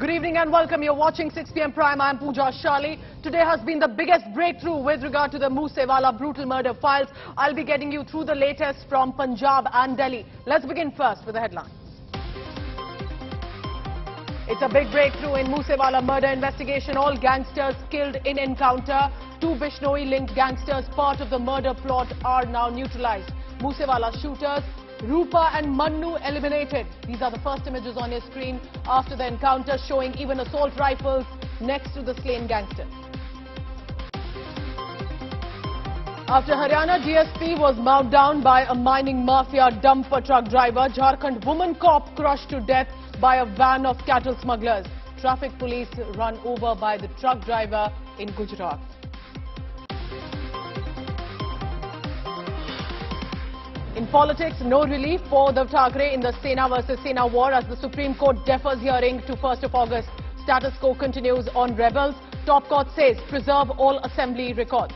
Good evening and welcome. You're watching 6 p.m. Prime. I'm Pooja Shali. Today has been the biggest breakthrough with regard to the Moosewala brutal murder files. I'll be getting you through the latest from Punjab and Delhi. Let's begin first with the headlines. It's a big breakthrough in Moosewala murder investigation. All gangsters killed in encounter. Two Bishnoi-linked gangsters, part of the murder plot, are now neutralized. Moosewala shooters, Rupa and Mannu, eliminated. These are the first images on your screen after the encounter, showing even assault rifles next to the slain gangsters. After Haryana DSP was mowed down by a mining mafia dumper truck driver, Jharkhand woman cop crushed to death by a van of cattle smugglers. Traffic police run over by the truck driver in Gujarat. In politics, no relief for the Thackeray in the Sena versus Sena war as the Supreme Court defers hearing to 1st of August. Status quo continues on rebels. Top court says preserve all assembly records.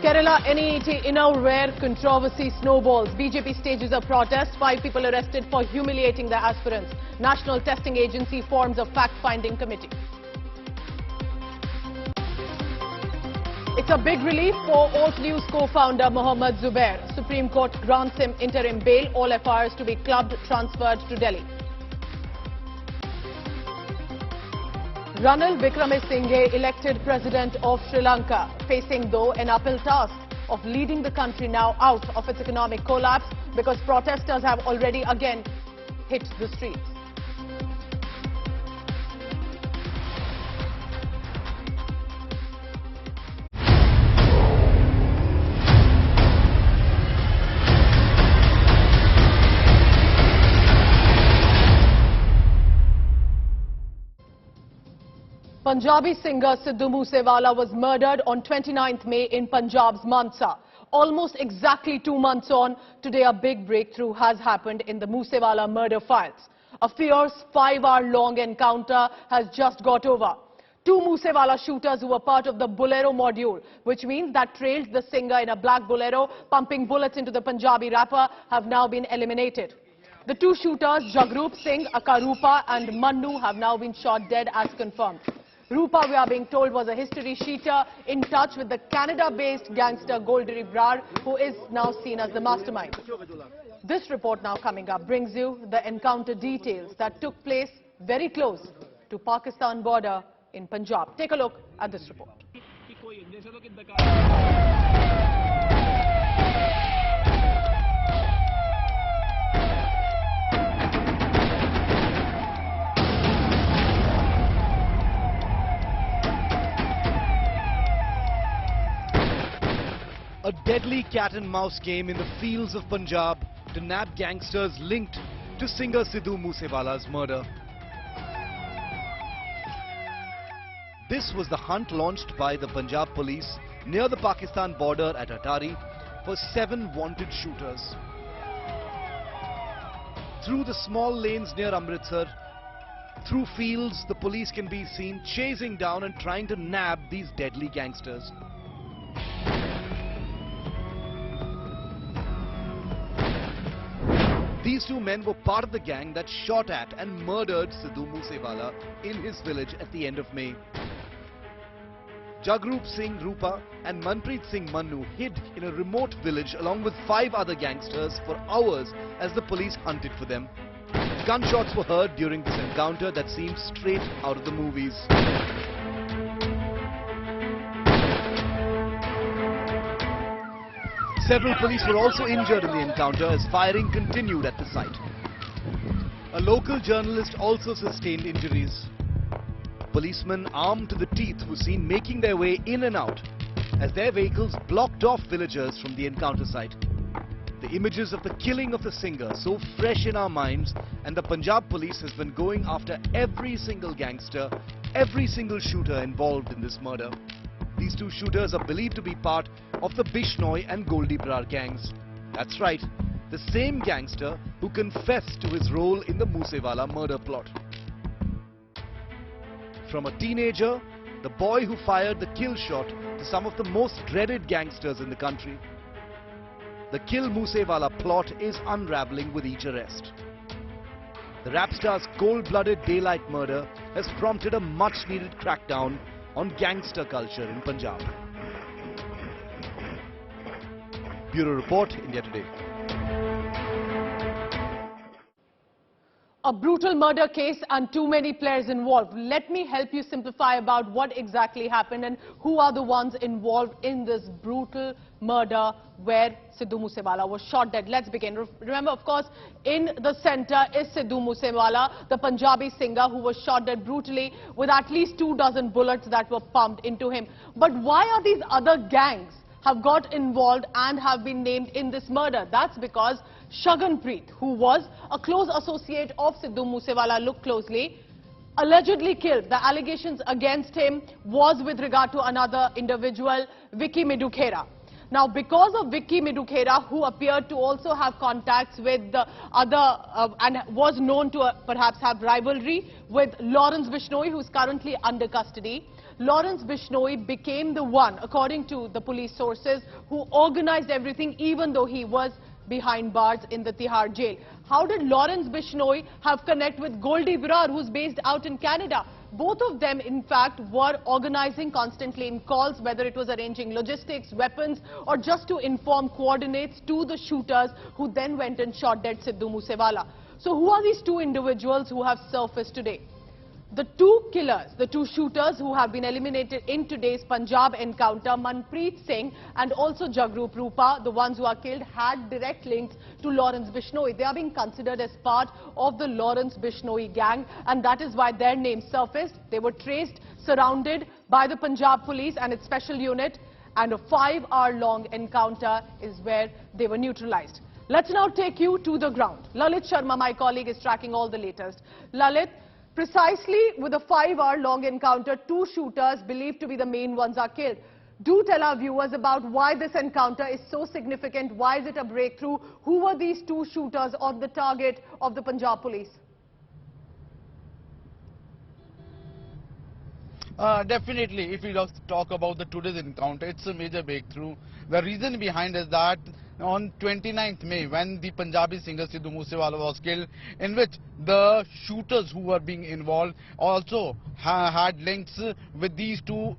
Kerala NEET innerwear controversy snowballs. BJP stages a protest. 5 people arrested for humiliating their aspirants. National Testing Agency forms a fact-finding committee. It's a big relief for Alt News co-founder Mohammad Zubair. Supreme Court grants him interim bail. All FIRs to be clubbed, transferred to Delhi. Ranil Wickremesinghe elected president of Sri Lanka, facing though an uphill task of leading the country now out of its economic collapse because protesters have already again hit the streets. Punjabi singer Sidhu Moose Wala was murdered on 29th May in Punjab's Amritsar. Almost exactly 2 months on, today a big breakthrough has happened in the Moosewala murder files. A fierce 5-hour-long encounter has just got over. 2 Moosewala shooters who were part of the Bolero module, which means that trailed the singer in a black Bolero, pumping bullets into the Punjabi rapper, have now been eliminated. The 2 shooters, Jagrup Singh, Akarupa and Mannu, have now been shot dead as confirmed. Rupa, we are being told, was a history sheeter in touch with the Canada-based gangster Bolero, who is now seen as the mastermind. This report now coming up brings you the encounter details that took place very close to Pakistan border in Punjab. Take a look at this report. A deadly cat-and-mouse game in the fields of Punjab to nab gangsters linked to singer Sidhu Moose Wala's murder. This was the hunt launched by the Punjab Police near the Pakistan border at Attari for 7 wanted shooters. Through the small lanes near Amritsar, through fields, the police can be seen chasing down and trying to nab these deadly gangsters. These 2 men were part of the gang that shot at and murdered Sidhu Moose Wala in his village at the end of May. Jagrup Singh Rupa and Manpreet Singh Mannu hid in a remote village along with 5 other gangsters for hours as the police hunted for them. Gunshots were heard during this encounter that seemed straight out of the movies. Several police were also injured in the encounter as firing continued at the site. A local journalist also sustained injuries. Policemen armed to the teeth were seen making their way in and out as their vehicles blocked off villagers from the encounter site. The images of the killing of the singer so fresh in our minds, and the Punjab Police has been going after every single gangster, every single shooter involved in this murder. These 2 shooters are believed to be part of the Bishnoi and Bolero gangs. That's right, the same gangster who confessed to his role in the Moosewala murder plot. From a teenager, the boy who fired the kill shot, to some of the most dreaded gangsters in the country. The Kill Moosewala plot is unraveling with each arrest. The rap star's cold-blooded daylight murder has prompted a much-needed crackdown on gangster culture in Punjab. Bureau Report, India Today. A brutal murder case and too many players involved. Let me help you simplify about what exactly happened and who are the ones involved in this brutal murder where Sidhu Moose Wala was shot dead. Let's begin. Remember, of course, in the center is Sidhu Moose Wala, the Punjabi singer who was shot dead brutally with at least 24 bullets that were pumped into him. But why are these other gangs have got involved and have been named in this murder? That's because Shaganpreet, who was a close associate of Sidhu Moose Wala, look closely, allegedly killed. The allegations against him was with regard to another individual, Vicky Midukhera. Now, because of Vicky Midukhera, who appeared to also have contacts with the other and was known to perhaps have rivalry with Lawrence Bishnoi, who is currently under custody, Lawrence Bishnoi became the one, according to the police sources, who organized everything, even though he was behind bars in the Tihar jail. How did Lawrence Bishnoi have connect with Goldie Virar, who's based out in Canada? Both of them, in fact, were organizing constantly in calls, whether it was arranging logistics, weapons, or just to inform coordinates to the shooters who then went and shot dead Sidhu Moose Wala. So who are these two individuals who have surfaced today? The two killers, the two shooters who have been eliminated in today's Punjab encounter, Manpreet Singh and also Jagrup Rupa, the ones who are killed, had direct links to Lawrence Bishnoi. They are being considered as part of the Lawrence Bishnoi gang, and that is why their names surfaced. They were traced, surrounded by the Punjab Police and its special unit, and a 5-hour-long encounter is where they were neutralized. Let's now take you to the ground. Lalit Sharma, my colleague, is tracking all the latest. Lalit, precisely with a 5-hour-long encounter, two shooters believed to be the main ones are killed. Do tell our viewers about why this encounter is so significant. Why is it a breakthrough? Who were these two shooters on the target of the Punjab Police? Definitely, if we just talk about the today's encounter, it's a major breakthrough. The reason behind is that on 29th May, when the Punjabi singer Sidhu Moose Wala was killed, in which the shooters who were being involved also had links with these two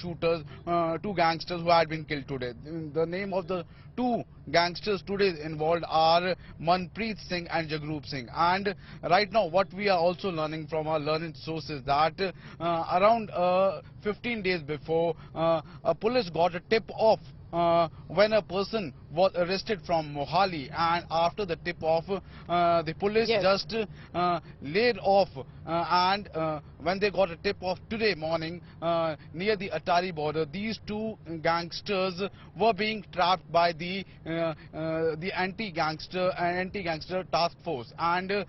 shooters, two gangsters who had been killed today. The name of the two gangsters today involved are Manpreet Singh and Jagrup Singh. And right now, what we are also learning from our learned sources that around 15 days before, a police got a tip-off when a person was arrested from Mohali, and after the tip-off, the police just laid off, and when they got a tip-off today morning near the Attari border, these two gangsters were being trapped by the anti-gangster task force, and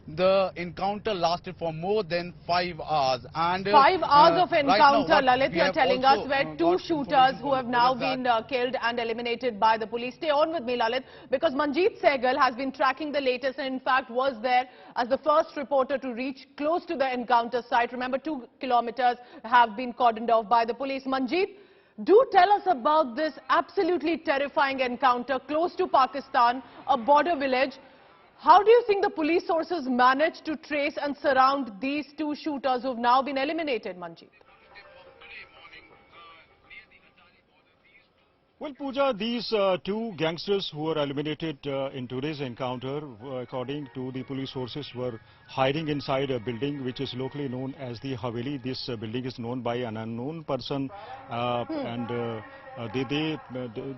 the encounter lasted for more than 5 hours. And 5 hours of encounter, right now, Lalit, you are telling us, where two shooters who have now been killed and eliminated by the police. Stay on with me, Lalit, because Manjeet Sehgal has been tracking the latest and in fact was there as the first reporter to reach close to the encounter site. Remember, 2 kilometers have been cordoned off by the police. Manjeet, do tell us about this absolutely terrifying encounter close to Pakistan, a border village. How do you think the police sources managed to trace and surround these two shooters who have now been eliminated, Manjeet? Well, Pooja, these two gangsters who were eliminated in today's encounter, according to the police sources, were hiding inside a building which is locally known as the Haveli. This building is known by an unknown person, and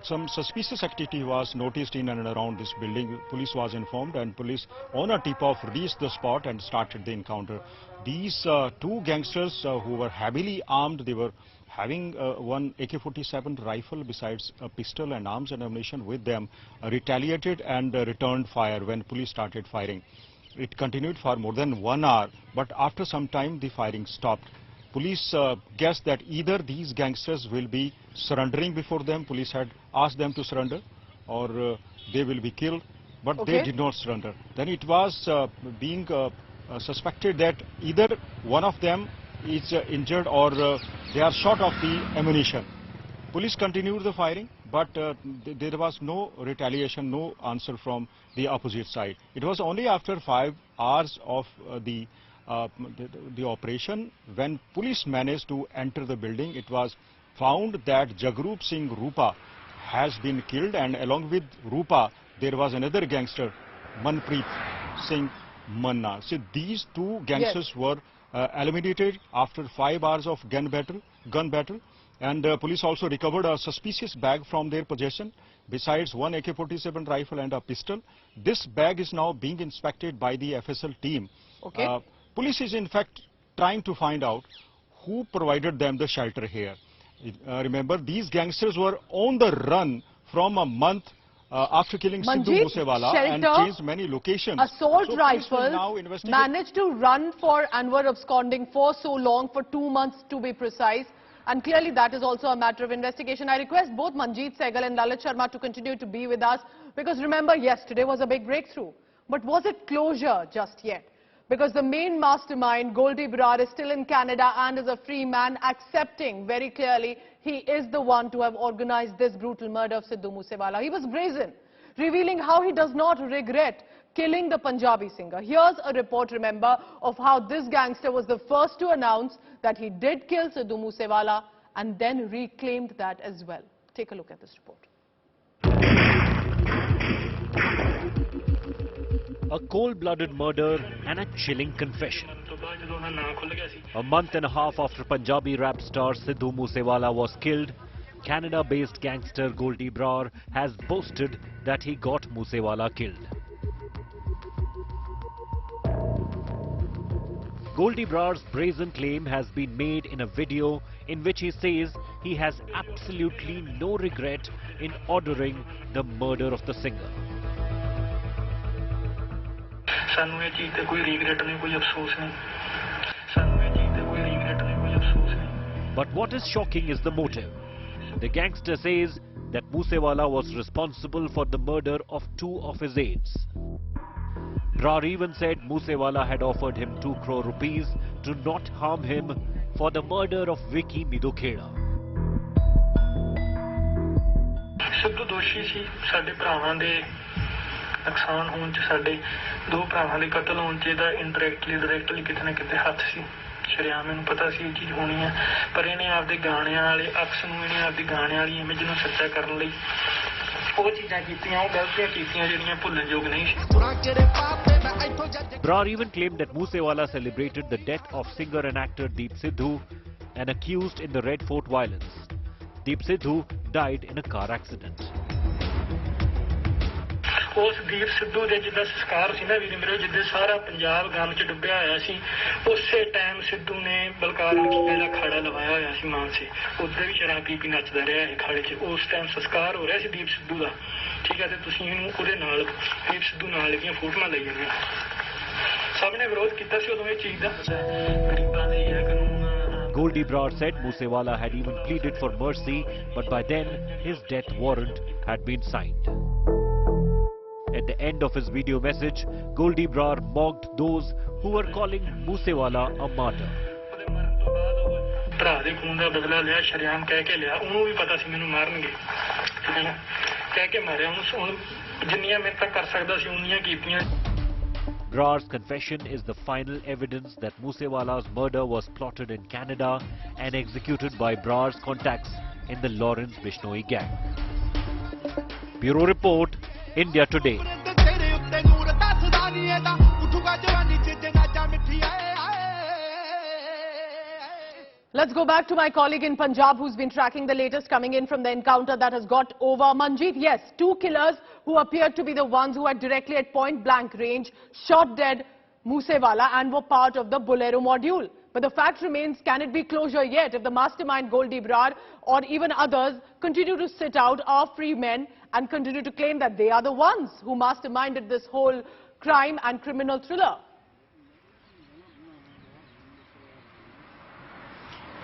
some suspicious activity was noticed in and around this building. Police was informed, and police on a tip-off reached the spot and started the encounter. These two gangsters who were heavily armed, they were having one AK-47 rifle besides a pistol and arms and ammunition with them, retaliated and returned fire when police started firing. It continued for more than 1 hour, but after some time the firing stopped. Police guessed that either these gangsters will be surrendering before them, police had asked them to surrender, or they will be killed, but they did not surrender. Then it was being suspected that either one of them is injured or they are short of the ammunition. Police continued the firing, but there was no retaliation, no answer from the opposite side. It was only after 5 hours of the operation, when police managed to enter the building, it was found that Jagrup Singh Rupa has been killed, and along with Rupa there was another gangster, Manpreet Singh Manna. So these two gangsters were eliminated after 5 hours of gun battle, and police also recovered a suspicious bag from their possession, besides one AK-47 rifle and a pistol. This bag is now being inspected by the FSL team. Okay. Police is in fact trying to find out who provided them the shelter here. Remember, these gangsters were on the run from a month after killing Sidhu Moose Wala and changed many locations. Assault rifles managed to run for and were absconding for so long, for 2 months to be precise. And clearly that is also a matter of investigation. I request both Manjeet Sehgal and Lalit Sharma to continue to be with us, because remember, yesterday was a big breakthrough. But was it closure just yet? Because the main mastermind, Goldie Brar, is still in Canada and is a free man, accepting very clearly he is the one to have organized this brutal murder of Sidhu Moose Wala. He was brazen, revealing how he does not regret killing the Punjabi singer. Here's a report, remember, of how this gangster was the first to announce that he did kill Sidhu Moose Wala and then reclaimed that as well. Take a look at this report. A cold-blooded murder and a chilling confession. A month and a half after Punjabi rap star Sidhu Moose Wala was killed, Canada-based gangster Goldie Brar has boasted that he got Moose Wala killed. Goldie Brar's brazen claim has been made in a video in which he says he has absolutely no regret in ordering the murder of the singer. But what is shocking is the motive. The gangster says that Moosewala was responsible for the murder of 2 of his aides. Brar even said Moosewala had offered him 2 crore rupees to not harm him for the murder of Vicky Midokhera. Sidhu doshi si ਸਾਡੇ ਭਰਾਵਾਂ ਦੇ ਨੁਕਸਾਨ ਹੋਣ ਚ ਸਾਡੇ 2 ਭਰਾਵਾਂ ਦੇ ਕਤਲ ਹੋਣ ਚ ਇਹਦਾ ਇੰਡਾਇਰੈਕਟਲੀ ਕਿਤੇ ਨਾ ਕਿਤੇ ਹੱਥ ਸੀ ਸ਼ਰਿਆਮ ਮੈਨੂੰ ਪਤਾ ਸੀ ਇਹ ਚੀਜ਼ ਹੋਣੀ ਹੈ ਪਰ ਇਹਨੇ ਆਪਦੇ ਗਾਣਿਆਂ ਵਾਲੇ ਅਕਸ ਨੂੰ ਇਹਨੇ ਆਪਦੀ ਗਾਣਿਆਂ ਵਾਲੀ ਇਮੇਜ ਨੂੰ ਸੱਚਾ ਕਰਨ ਲਈ ਉਹ ਚੀਜ਼ਾਂ ਕੀਤੀਆਂ ਉਹ ਗਲਤੀਆਂ ਕੀਤੀਆਂ ਜਿਹੜੀਆਂ ਭੁੱਲਣਯੋਗ ਨਹੀਂ ਸੀ Brar even claimed that Moosewala celebrated the death of singer and actor Deep Sidhu, an accused in the Red Fort violence. Deep Sidhu died in a car accident. ਉਸ ਦੀਪ ਸਿੱਧੂ ਦੇ ਜਿੱਦਾਂ ਸੰਸਕਾਰ ਸੀ ਨਾ ਵੀਰ ਮੇਰੇ ਜਿੱਦੇ ਸਾਰਾ ਪੰਜਾਬ ਗਮ ਚ ਡੁੱਬਿਆ ਹੋਇਆ ਸੀ ਉਸੇ ਟਾਈਮ ਸਿੱਧੂ ਨੇ ਬਲਕਾਰ ਕੀਤੇ ਦਾ ਖਾੜਾ ਲਵਾਇਆ ਹੋਇਆ ਸੀ ਮਾਨਸੇ ਉੱਧਰ ਵੀ ਸ਼ਰਾਬ ਪੀ ਪੀ ਨੱਚਦਾ ਰਿਹਾ ਇਹ ਖਾੜੇ 'ਚ ਉਸ ਟਾਈਮ ਸੰਸਕਾਰ ਹੋ ਰਿਹਾ ਸੀ ਦੀਪ ਸਿੱਧੂ ਦਾ ਠੀਕ ਹੈ ਤੇ ਤੁਸੀਂ ਇਹਨੂੰ ਉਹਦੇ ਨਾਲ ਦੀਪ ਸਿੱਧੂ ਨਾਲ ਦੀਆਂ ਫੋਟੋਆਂ ਲਈ ਜਾਂਦੇ ਸਭ ਨੇ ਵਿਰੋਧ ਕੀਤਾ ਸੀ ਉਦੋਂ ਇਹ ਚੀਜ਼ ਦਾ ਗਰੀਬਾਂ ਦੇ ਕਾਨੂੰਨ Goldie Brar said Moosewala had even pleaded for mercy, but by then his death warrant had been signed. At the end of his video message, Goldie Brar mocked those who were calling Moosewala a martyr. ਭਰਾ ਦੇ ਖੂਨ ਦਾ ਬਦਲਾ ਲਿਆ ਸ਼ਰਿਆਮ ਕਹਿ ਕੇ ਲਿਆ ਉਹਨੂੰ ਵੀ ਪਤਾ ਸੀ ਮੈਨੂੰ ਮਾਰਨਗੇ ਠੀਕ ਹੈ ਨਾ ਕਹਿ ਕੇ ਮਾਰਿਆ ਉਹਨੂੰ ਜਿੰਨੀਆਂ ਮੇਰੇ ਤੱਕ ਕਰ ਸਕਦਾ ਸੀ ਉਨੀਆਂ ਕੀਤੀਆਂ Brar's confession is the final evidence that Moosewala's murder was plotted in Canada and executed by Brar's contacts in the Lawrence Bishnoi gang. Bureau Report, India Today. Let's go back to my colleague in Punjab who's been tracking the latest coming in from the encounter that has got over. Manjeet, yes, 2 killers who appeared to be the ones who had directly at point blank range shot dead Moosewala and were part of the Bolero module. But the fact remains, can it be closure yet if the mastermind Goldie Brar or even others continue to sit out, are free men and continue to claim that they are the ones who masterminded this whole crime and criminal thriller?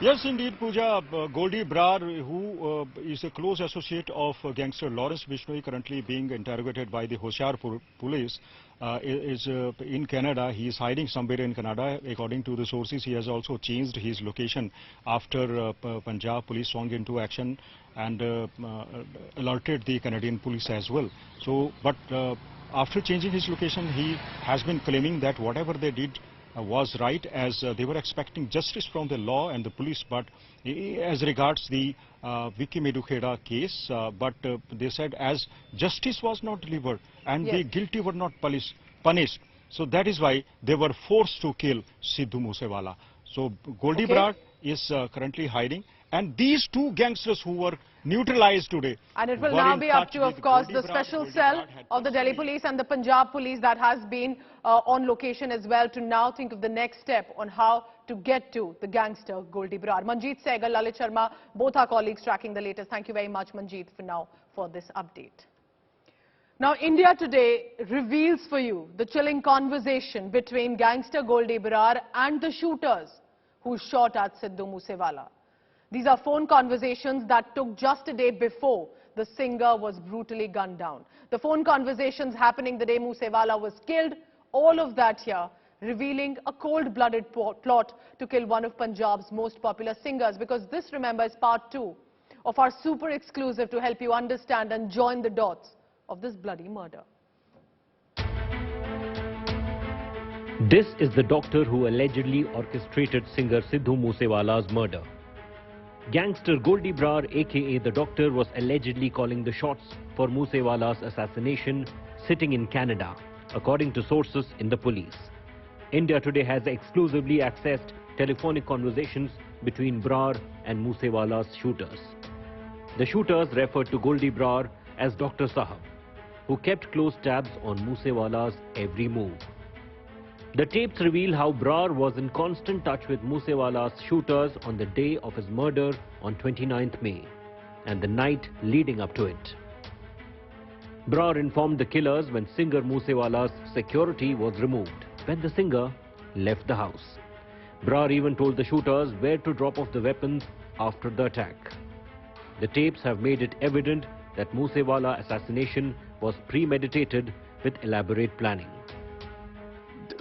Yes, indeed, Pooja. Goldie Brar, who is a close associate of gangster Lawrence Bishnoi, currently being interrogated by the Hoshiarpur police, is in Canada. He is hiding somewhere in Canada. According to the sources, he has also changed his location after Punjab Police swung into action and alerted the Canadian police as well. So, but after changing his location, he has been claiming that whatever they did was right, as they were expecting justice from the law and the police. But as regards the Vicky Medukheda case, they said as justice was not delivered and the guilty were not punished, so that is why they were forced to kill Sidhu Moose Wala. So Goldie Brar is currently hiding, and these two gangsters who were neutralized today. And it will now be up to, of course, the special cell of the Delhi police and the Punjab police that has been on location as well to now think of the next step on how to get to the gangster Goldie Brar. Manjeet Sehgal, Lalit Sharma, both our colleagues tracking the latest. Thank you very much, Manjeet, for now for this update. Now, India Today reveals for you the chilling conversation between gangster Goldie Brar and the shooters who shot at Sidhu Moose Wala. These are phone conversations that took just a day before the singer was brutally gunned down. The phone conversations happening the day Moosewala was killed, all of that here revealing a cold-blooded plot to kill one of Punjab's most popular singers. Because this, remember, is part 2 of our super exclusive to help you understand and join the dots of this bloody murder. This is the doctor who allegedly orchestrated singer Sidhu Moosewala's murder. Gangster Goldie Brar, aka the Doctor, was allegedly calling the shots for Moosewala's assassination, sitting in Canada, according to sources in the police. India Today has exclusively accessed telephonic conversations between Brar and Moosewala's shooters. The shooters referred to Goldie Brar as Dr. Sahab, who kept close tabs on Moosewala's every move. The tapes reveal how Brar was in constant touch with Moosewala's shooters on the day of his murder on 29th May and the night leading up to it. Brar informed the killers when singer Moosewala's security was removed, when the singer left the house. Brar even told the shooters where to drop off the weapons after the attack. The tapes have made it evident that Moosewala assassination was premeditated with elaborate planning.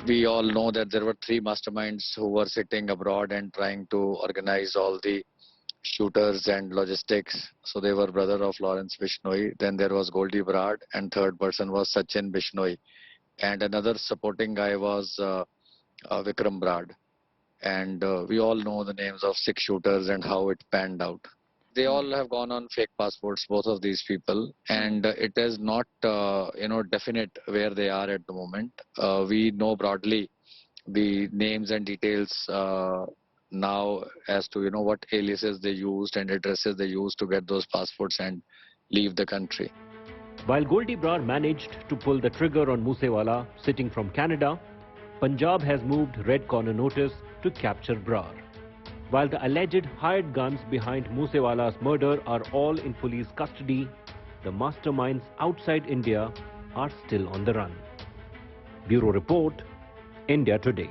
We all know that there were 3 masterminds who were sitting abroad and trying to organize all the shooters and logistics. So they were brother of Lawrence Bishnoi. Then there was Goldie Brar, and third person was Sachin Bishnoi. And another supporting guy was Vikram Brar. And we all know the names of 6 shooters and how it panned out. They all have gone on fake passports, both of these people, and it is not, definite where they are at the moment. We know broadly the names and details now as to, what aliases they used and addresses they used to get those passports and leave the country. While Goldie Brar managed to pull the trigger on Moosewala sitting from Canada, Punjab has moved red corner notice to capture Brar. While the alleged hired guns behind Moosewala's murder are all in police custody, the masterminds outside India are still on the run. Bureau Report, India Today.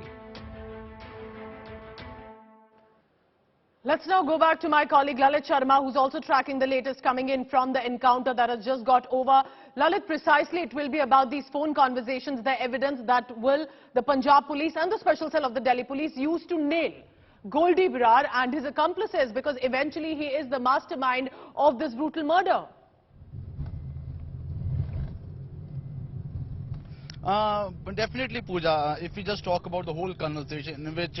Let's now go back to my colleague Lalit Sharma, who's also tracking the latest coming in from the encounter that has just got over. Lalit, precisely it will be about these phone conversations, the evidence that will the Punjab police and the special cell of the Delhi police use to nail Goldie Brar and his accomplices, because eventually he is the mastermind of this brutal murder. Definitely, Pooja, if we just talk about the whole conversation in which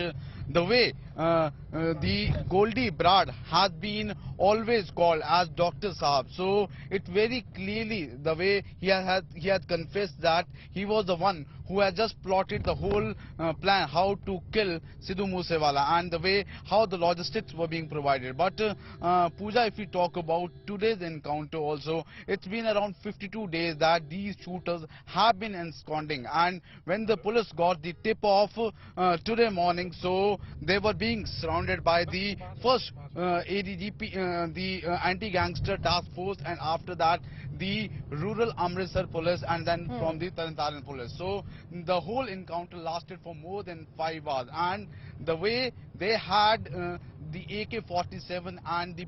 the way the Goldie Brar has been always called as Dr. Sahab. So it very clearly the way he had confessed that he was the one who had just plotted the whole plan how to kill Sidhu Moose Wala, and the way how the logistics were being provided. But Pooja, if we talk about today's encounter also, it's been around 52 days that these shooters have been absconding, and when the police got the tip off today morning, so they were being surrounded by the first ADGP, the anti-gangster task force, and after that the rural Amritsar police, and then from the Taran police. So the whole encounter lasted for more than 5 hours, and the way they had the AK-47 and the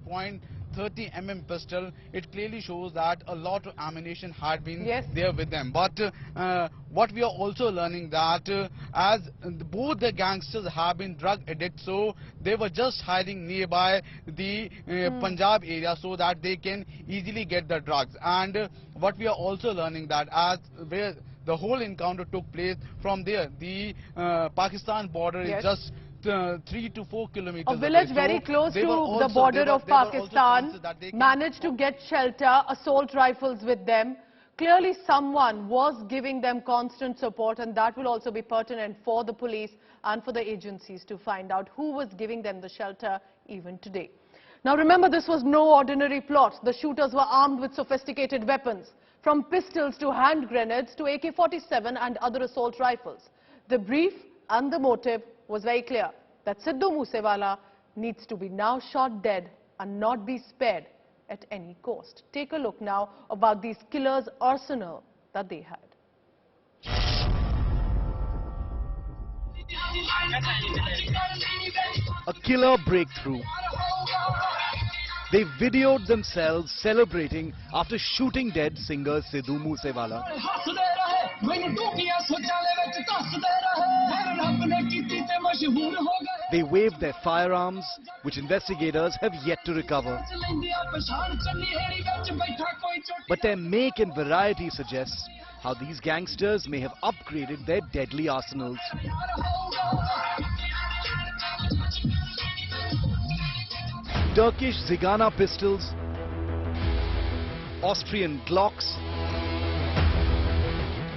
.30 mm pistol, it clearly shows that a lot of ammunition had been there with them. But what we are also learning that as both the gangsters have been drug addicts, so they were just hiding nearby the Punjab area so that they can easily get the drugs. And what we are also learning that as where the whole encounter took place, from there the Pakistan border is just 3 to 4 kilometers away. A village very close to the border of Pakistan managed to get shelter, assault rifles with them. Clearly someone was giving them constant support, and that will also be pertinent for the police and for the agencies to find out who was giving them the shelter even today. Now remember, this was no ordinary plot. The shooters were armed with sophisticated weapons, from pistols to hand grenades to AK-47 and other assault rifles. The brief and the motive was very clear, that Sidhu Moose Wala needs to be now shot dead and not be spared at any cost. Take a look now about these killers' arsenal that they had. A killer breakthrough. They videoed themselves celebrating after shooting dead singer Sidhu Moose Wala. They waved their firearms, which investigators have yet to recover. But their make and variety suggests how these gangsters may have upgraded their deadly arsenals. Turkish Zigana pistols, Austrian Glocks,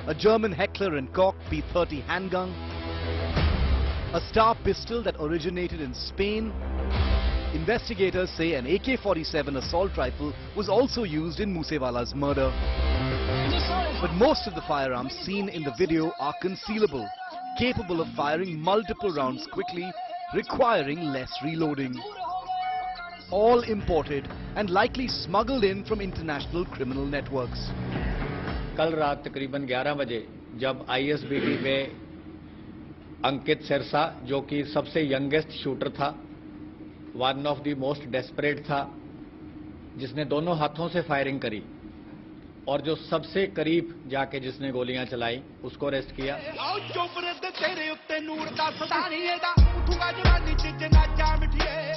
a German Heckler & Koch P30 handgun, a Star pistol that originated in Spain. Investigators say an AK-47 assault rifle was also used in Moosewala's murder. But most of the firearms seen in the video are concealable, capable of firing multiple rounds quickly, requiring less reloading. All imported and likely smuggled in from international criminal networks. कल रात तकरीबन 11 बजे जब ISBT में अंकित सिरसा, जो कि सबसे youngest shooter था, one of the most desperate था, जिसने दोनों हाथों से फायरिंग करी और जो सबसे करीब जाके जिसने गोलियां चलाई, उसको अरेस्ट किया।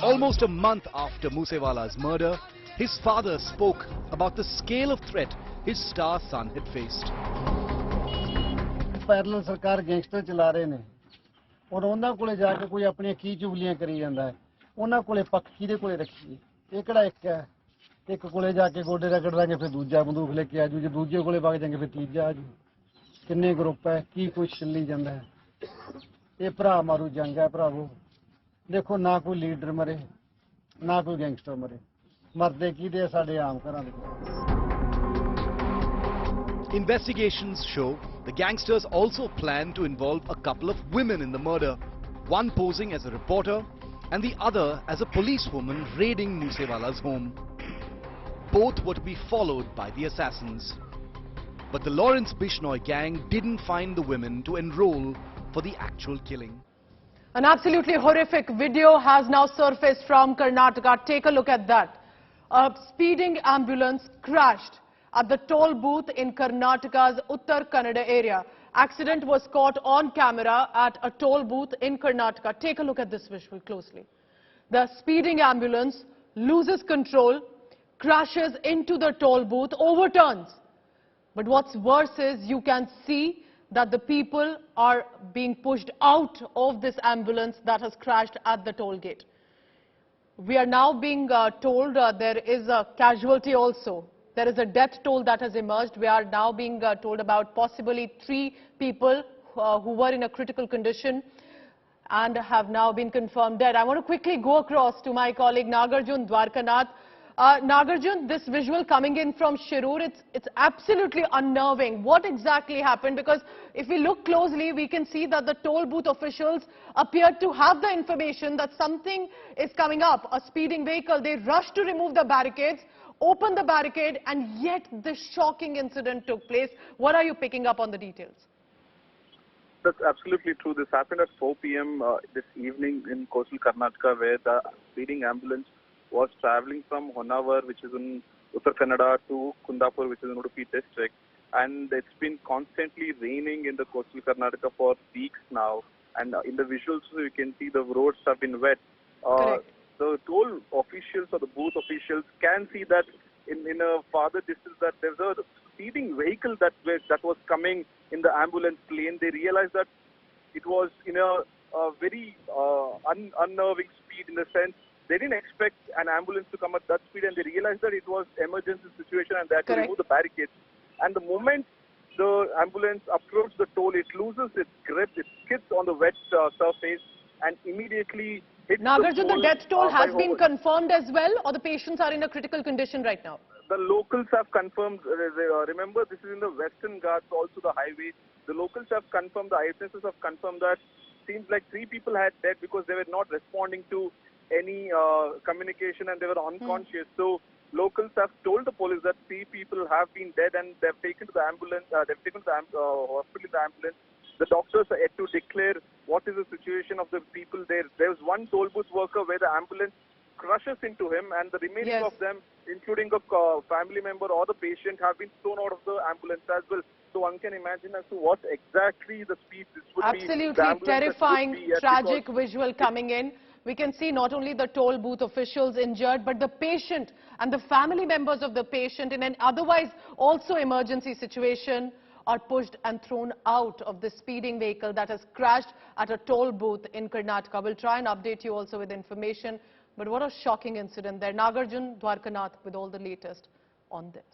Almost a month after Moosewala's murder, his father spoke about the scale of threat his star son had faced. Parallel सरकार गैंगस्टर चला रहे ने और ਉਹਨਾਂ ਕੋਲੇ ਜਾ ਕੇ ਕੋਈ ਆਪਣੀਆਂ ਕੀ ਚੁਗਲੀਆਂ ਕਰੀ ਜਾਂਦਾ ਹੈ। ਉਹਨਾਂ ਕੋਲੇ ਪੱਖ ਕਿਹਦੇ ਕੋਲੇ ਰੱਖੀਏ? ਇਹ ਕਿਹੜਾ ਇੱਕ ਹੈ? ਇੱਕ ਕੋਲੇ ਜਾ ਕੇ ਗੋਡੇ ਰਗੜ ਲਾਂਗੇ, ਫਿਰ ਦੂਜਾ ਬੰਦੂਕ ਲੈ ਕੇ ਆਜੂ, ਜੇ ਦੂਜੇ ਕੋਲੇ ਵਗ ਜਾਣਗੇ ਫਿਰ ਤੀਜਾ ਆਜੂ। ਕਿੰਨੇ ਗਰੁੱਪ ਹੈ, ਕੀ ਕੁਛ ਚੱਲੀ ਜਾਂਦਾ ਹੈ। ਇਹ ਭਰਾ ਮਾਰੂ ਜੰਗ ਹੈ ਭਰਾਵੋ। ਦੇਖੋ ਨਾ ਕੋਈ ਲੀਡਰ ਮਰੇ, ਨਾ ਕੋਈ ਗੈਂਗਸਟਰ ਮਰੇ, ਮਰਦੇ ਕਿਹਦੇ ਸਾਡੇ ਆਮ ਘਰਾਂ ਦੇ। Investigations show the gangsters also plan to involve a couple of women in the murder, one posing as a reporter and the other as a policewoman raiding Moosewala's home. Both were to be followed by the assassins. But the Lawrence Bishnoi gang didn't find the women to enroll for the actual killing. An absolutely horrific video has now surfaced from Karnataka. Take a look at that. A speeding ambulance crashed at the toll booth in Karnataka's Uttar Kannada area. Accident was caught on camera at a toll booth in Karnataka. Take a look at this visual closely. The speeding ambulance loses control, crashes into the toll booth, overturns. But what's worse is you can see that the people are being pushed out of this ambulance that has crashed at the toll gate. We are now being told there is a casualty also. There is a death toll that has emerged. We are now being told about possibly 3 people who were in a critical condition and have now been confirmed dead. I want to quickly go across to my colleague Nagarjun Dwarkanath. Nagarjun, this visual coming in from Shirur, it's absolutely unnerving. What exactly happened? Because if we look closely, we can see that the toll booth officials appeared to have the information that something is coming up, a speeding vehicle. They rushed to remove the barricades, open the barricade, and yet this shocking incident took place. What are you picking up on the details? That's absolutely true. This happened at 4 p.m. This evening in coastal Karnataka, where the speeding ambulance was traveling from Honavar, which is in Uttar Kannada, to Kundapur, which is in Udupi district. And it's been constantly raining in the coastal Karnataka for weeks now. And in the visuals, you can see the roads have been wet. The toll officials or the booth officials can see that in a farther distance that there's a speeding vehicle that was coming in the ambulance lane. They realized that it was in a very unnerving speed, in the sense they didn't expect an ambulance to come at that speed, and they realized that it was emergency situation and they had to remove the barricades. And the moment the ambulance approached the toll, it loses its grip, it skids on the wet surface and immediately hits Nagarjun, the death toll has been over. confirmed as well, or the patients are in a critical condition right now? The locals have confirmed, remember this is in the Western Ghats, also the highway. The locals have confirmed, the eyewitnesses have confirmed that seems like 3 people had died because they were not responding to any communication and they were unconscious. So locals have told the police that 3 people have been dead and they've taken to the ambulance, they've taken to the hospital in the ambulance. The doctors are yet to declare what is the situation of the people there. There was one toll booth worker where the ambulance crushes into him, and the remaining of them, including a family member or the patient, have been thrown out of the ambulance as well. So one can imagine as to what exactly the speed this would be. Absolutely terrifying, tragic visual coming in. We can see not only the toll booth officials injured, but the patient and the family members of the patient in an otherwise also emergency situation are pushed and thrown out of the speeding vehicle that has crashed at a toll booth in Karnataka. We'll try and update you also with information. But what a shocking incident there. Nagarjun Dwarkanath with all the latest on this.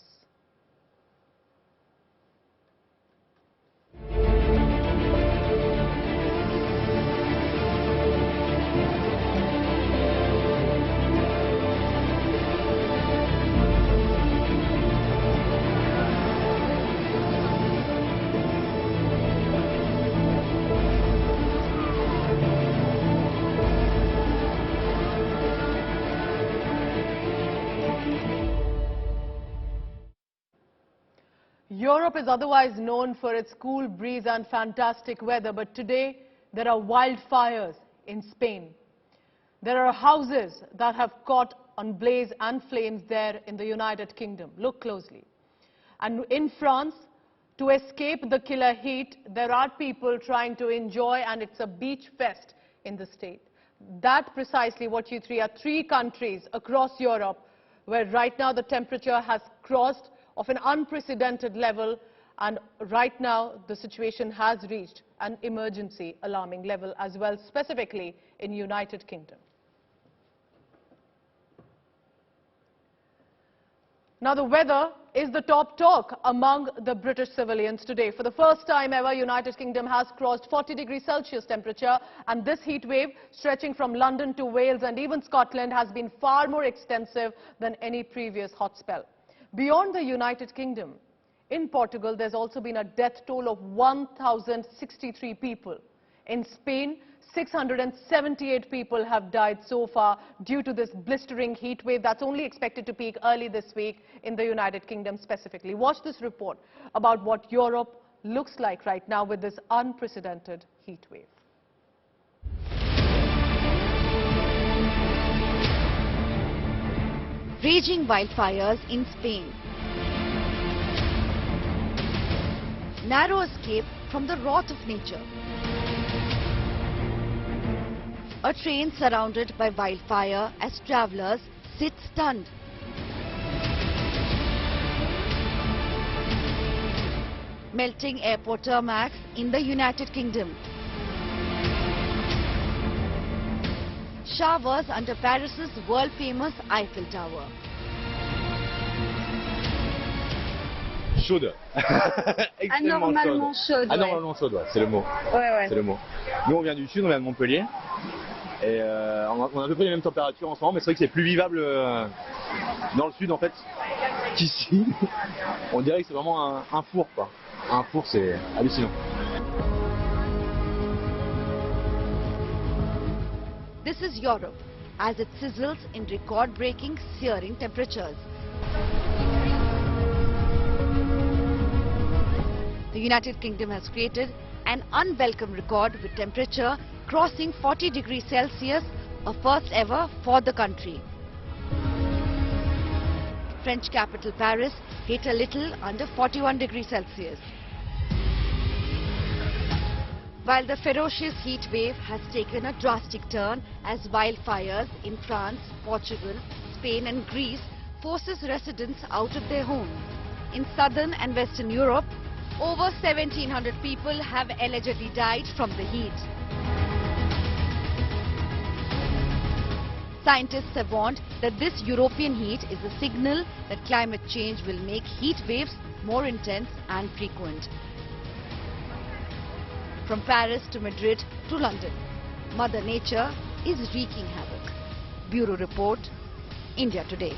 Europe is otherwise known for its cool breeze and fantastic weather, but today there are wildfires in Spain. There are houses that have caught on blaze and flames there in the United Kingdom. Look closely. And in France, to escape the killer heat, there are people trying to enjoy, and it's a beach fest in the state. That's precisely what you three are 3 countries across Europe where right now the temperature has crossed of an unprecedented level, and right now the situation has reached an emergency alarming level as well, specifically in United Kingdom. Now the weather is the top talk among the British civilians today. For the first time ever, United Kingdom has crossed 40 degrees Celsius temperature, and this heat wave stretching from London to Wales and even Scotland has been far more extensive than any previous hot spell. Beyond the United Kingdom, in Portugal, there's also been a death toll of 1,063 people. In Spain, 678 people have died so far due to this blistering heat wave that's only expected to peak early this week in the United Kingdom specifically. Watch this report about what Europe looks like right now with this unprecedented heat wave. Raging wildfires in Spain. Narrow escape from the wrath of nature. A train surrounded by wildfire as travellers sit stunned. Melting airport tarmacs in the United Kingdom. Showers under Paris's world-famous Eiffel Tower. Chaude. Anormalement chaude. Anormalement chaude, ouais, c'est le mot. Ouais. C'est le mot. Nous, on vient du sud, on vient de Montpellier. Et on a à peu près les mêmes températures en ce moment, mais c'est vrai que c'est plus vivable dans le sud, en fait, qu'ici. On dirait que c'est vraiment un four, quoi. Un four, c'est hallucinant. This is Europe, as it sizzles in record-breaking, searing temperatures. The United Kingdom has created an unwelcome record with temperature crossing 40 degrees Celsius, a first ever for the country. French capital Paris hit a little under 41 degrees Celsius. While the ferocious heat wave has taken a drastic turn as wildfires in France, Portugal, Spain and Greece forces residents out of their homes. In southern and western Europe, over 1,700 people have allegedly died from the heat. Scientists have warned that this European heat is a signal that climate change will make heat waves more intense and frequent. From Paris to Madrid to London, Mother Nature is wreaking havoc. Bureau Report, India Today.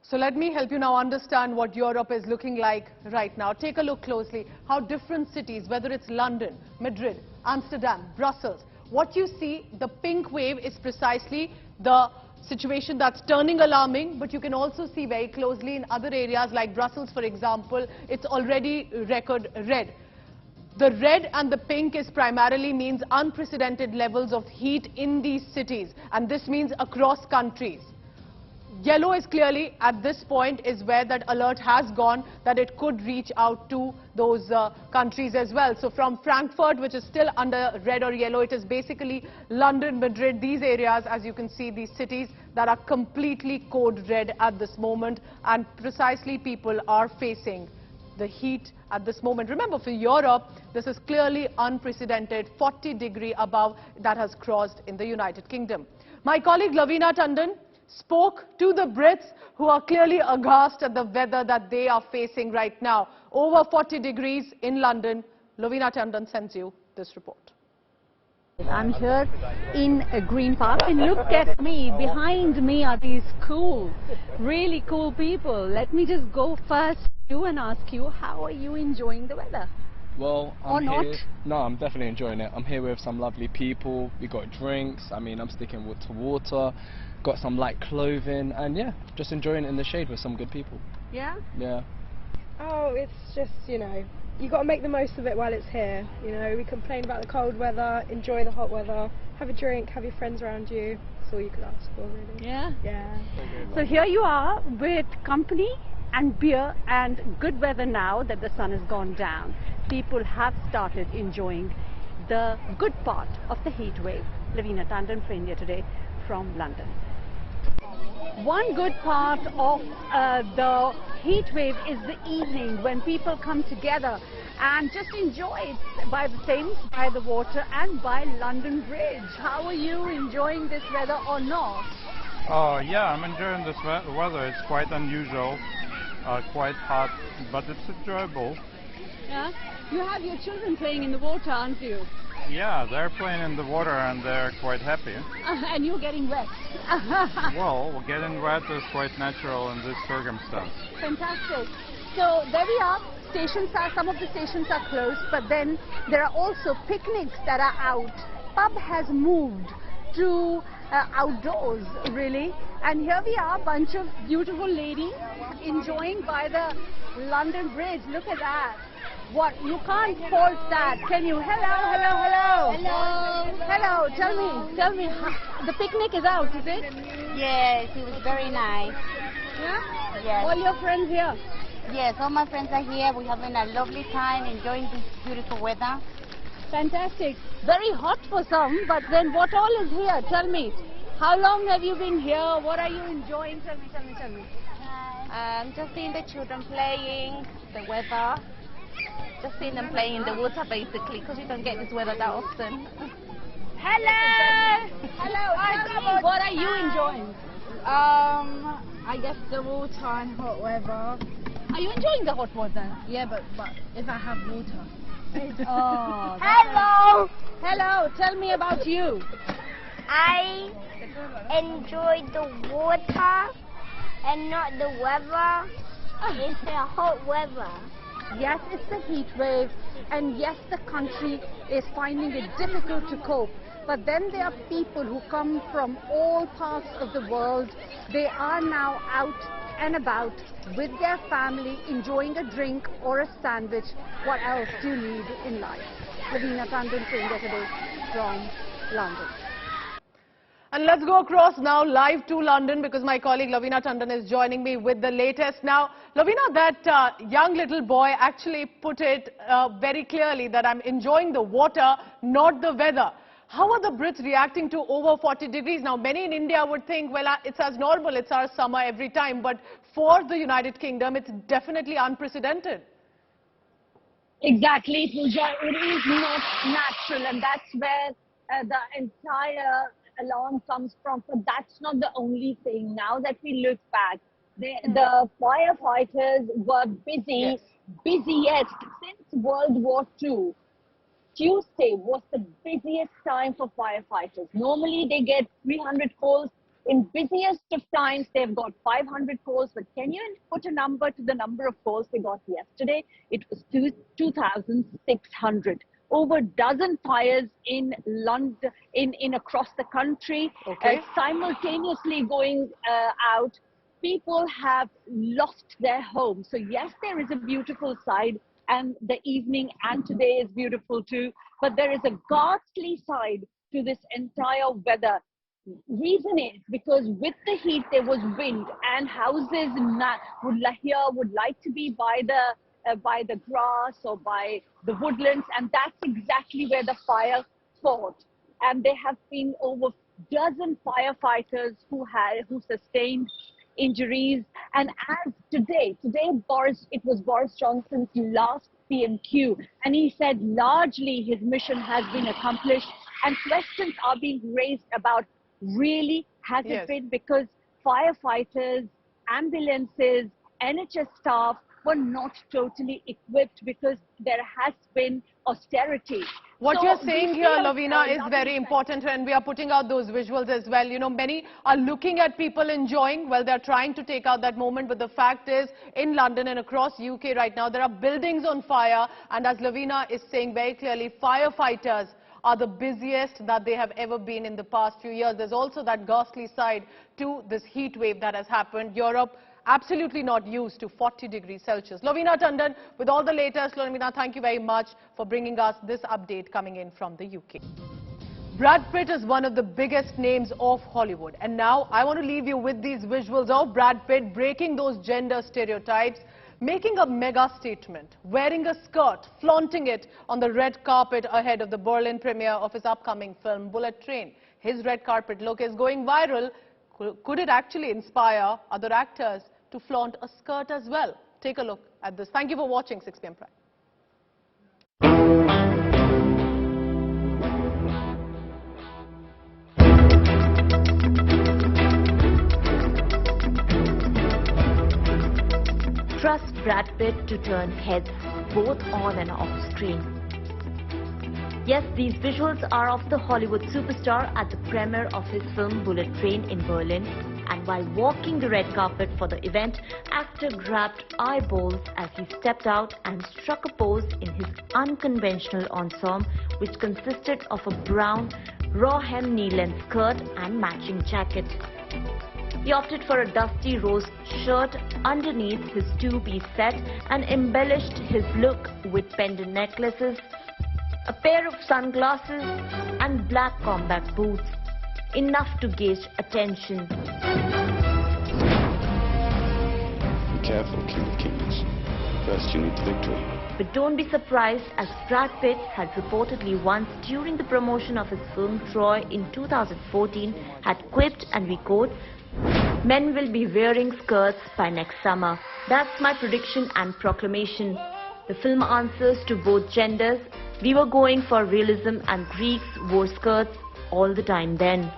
So let me help you now understand what Europe is looking like right now. Take a look closely how different cities, whether it's London, Madrid, Amsterdam, Brussels, what you see, the pink wave is precisely the situation that's turning alarming, but you can also see very closely in other areas like Brussels, for example, it's already record red. The red and the pink is primarily means unprecedented levels of heat in these cities, and this means across countries. Yellow is clearly, at this point, is where that alert has gone, that it could reach out to those countries as well. So from Frankfurt, which is still under red or yellow, it is basically London, Madrid, these areas, as you can see, these cities that are completely code red at this moment, and precisely people are facing the heat at this moment. Remember, for Europe, this is clearly unprecedented, 40 degree above that has crossed in the United Kingdom. My colleague Lavina Tandon spoke to the Brits who are clearly aghast at the weather that they are facing right now. Over 40 degrees in London. Lavina Tandon sends you this report. I'm here in a green park and look at me. Behind me are these cool, really cool people. Let me just go first to you and ask you, how are you enjoying the weather? Well, Or not? No, I'm definitely enjoying it. I'm here with some lovely people. We got drinks. I mean, I'm sticking to water. Got some light clothing, and yeah, just enjoying it in the shade with some good people. Yeah? Yeah. Oh, it's just, you know, you got to make the most of it while it's here. You know, we complain about the cold weather, enjoy the hot weather, have a drink, have your friends around you. That's all you could ask for, really. Yeah? Yeah. So here you are with company and beer and good weather now that the sun has gone down. People have started enjoying the good part of the heat wave. Lavina Tandon for India Today from London. One good part of the heat wave is the evening when people come together and just enjoy it by the Thames, by the water and by London Bridge. How are you enjoying this weather or not? Yeah, I'm enjoying this weather. It's quite unusual, quite hot, but it's enjoyable. Yeah? You have your children playing in the water, aren't you? Yeah, they're playing in the water and they're quite happy. And you're getting wet. Well, getting wet is quite natural in this circumstance. Fantastic. So there we are. Some of the stations are closed, but then there are also picnics that are out. Pub has moved to outdoors, really. And here we are, a bunch of beautiful ladies enjoying by the London Bridge. Look at that. What? You can't fault that, can you? Hello, hello, hello. Hello. Hello, tell me, the picnic is out, is it? Yes, it was very nice. Yeah? Yes. All your friends here? Yes, all my friends are here. We're having a lovely time, enjoying this beautiful weather. Fantastic. Very hot for some, but then what all is here? Tell me. How long have you been here? What are you enjoying? Tell me. Just seeing the children playing, the weather. Just seeing them playing in the water, basically, because you don't get this weather that often. Hello! Tell me, what are you enjoying? I guess the water and hot weather. Are you enjoying the hot water? Yeah, but if I have water. Oh. Hello! Tell me about you. I enjoy the water and not the weather. It's the hot weather. Yes, it's the heat wave, and yes, the country is finding it difficult to cope. But then there are people who come from all parts of the world. They are now out and about with their family, enjoying a drink or a sandwich. What else do you need in life? Lavina Tandon saying that today from London. And let's go across now live to London because my colleague Lavina Tandon is joining me with the latest. Now, Lavina, that young little boy actually put it very clearly that I'm enjoying the water, not the weather. How are the Brits reacting to over 40 degrees? Now, many in India would think, well, it's as normal, it's our summer every time. But for the United Kingdom, it's definitely unprecedented. Exactly, Pooja. It is not natural, and that's where the entire alarm comes from. But that's not the only thing. Now that we look back, the firefighters were busy, busiest since World War II. Tuesday was the busiest time for firefighters. Normally they get 300 calls. In busiest of times, they've got 500 calls. But can you put a number to the number of calls they got yesterday? It was 2,600. Over a dozen fires in London, in across the country, simultaneously going out. People have lost their homes. So yes, there is a beautiful side, and the evening and today is beautiful too. But there is a ghastly side to this entire weather. Reason is because with the heat there was wind, and houses would like to be by the grass or by the woodlands, and that's exactly where the fire fought. And there have been over a dozen firefighters who sustained injuries. And as today it was Boris Johnson's last PMQ, and he said largely his mission has been accomplished, and questions are being raised about really has it been, because firefighters, ambulances, NHS staff were not totally equipped because there has been austerity. What you're saying here, Lavina, is very important, and we are putting out those visuals as well. You know, many are looking at people enjoying, well, they're trying to take out that moment, but the fact is, in London and across UK right now, there are buildings on fire, and as Lavina is saying very clearly, firefighters are the busiest that they have ever been in the past few years. There's also that ghastly side to this heat wave that has happened. Europe absolutely not used to 40 degrees Celsius. Lavina Tandon with all the latest. Lavina, thank you very much for bringing us this update coming in from the UK. Brad Pitt is one of the biggest names of Hollywood. And now I want to leave you with these visuals of Brad Pitt breaking those gender stereotypes, making a mega statement, wearing a skirt, flaunting it on the red carpet ahead of the Berlin premiere of his upcoming film Bullet Train. His red carpet look is going viral. Could it actually inspire other actors to flaunt a skirt as well? Take a look at this. Thank you for watching 6 PM Prime. Trust Brad Pitt to turn heads both on and off screen. Yes, these visuals are of the Hollywood superstar at the premiere of his film Bullet Train in Berlin. And while walking the red carpet for the event, actor grabbed eyeballs as he stepped out and struck a pose in his unconventional ensemble, which consisted of a brown, raw hem knee-length skirt and matching jacket. He opted for a dusty rose shirt underneath his two-piece set and embellished his look with pendant necklaces, a pair of sunglasses and black combat boots, enough to gauge attention. Be careful, King of Kings. First you need the victory. But don't be surprised, as Brad Pitt had reportedly once during the promotion of his film Troy in 2014 had quipped, and we quote, "Men will be wearing skirts by next summer. That's my prediction and proclamation. The film answers to both genders. We were going for realism and Greeks wore skirts all the time then."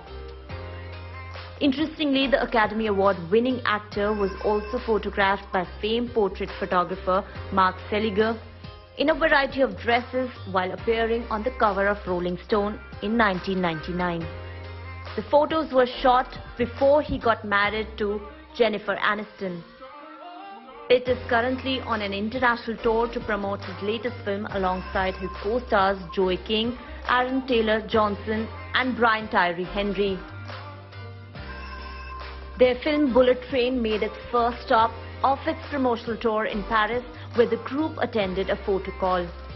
Interestingly, the Academy Award-winning actor was also photographed by famed portrait photographer Mark Seliger in a variety of dresses while appearing on the cover of Rolling Stone in 1999. The photos were shot before he got married to Jennifer Aniston. Pitt is currently on an international tour to promote his latest film alongside his co-stars Joey King, Aaron Taylor Johnson and Brian Tyree Henry. Their film Bullet Train made its first stop off its promotional tour in Paris, where the group attended a photo call.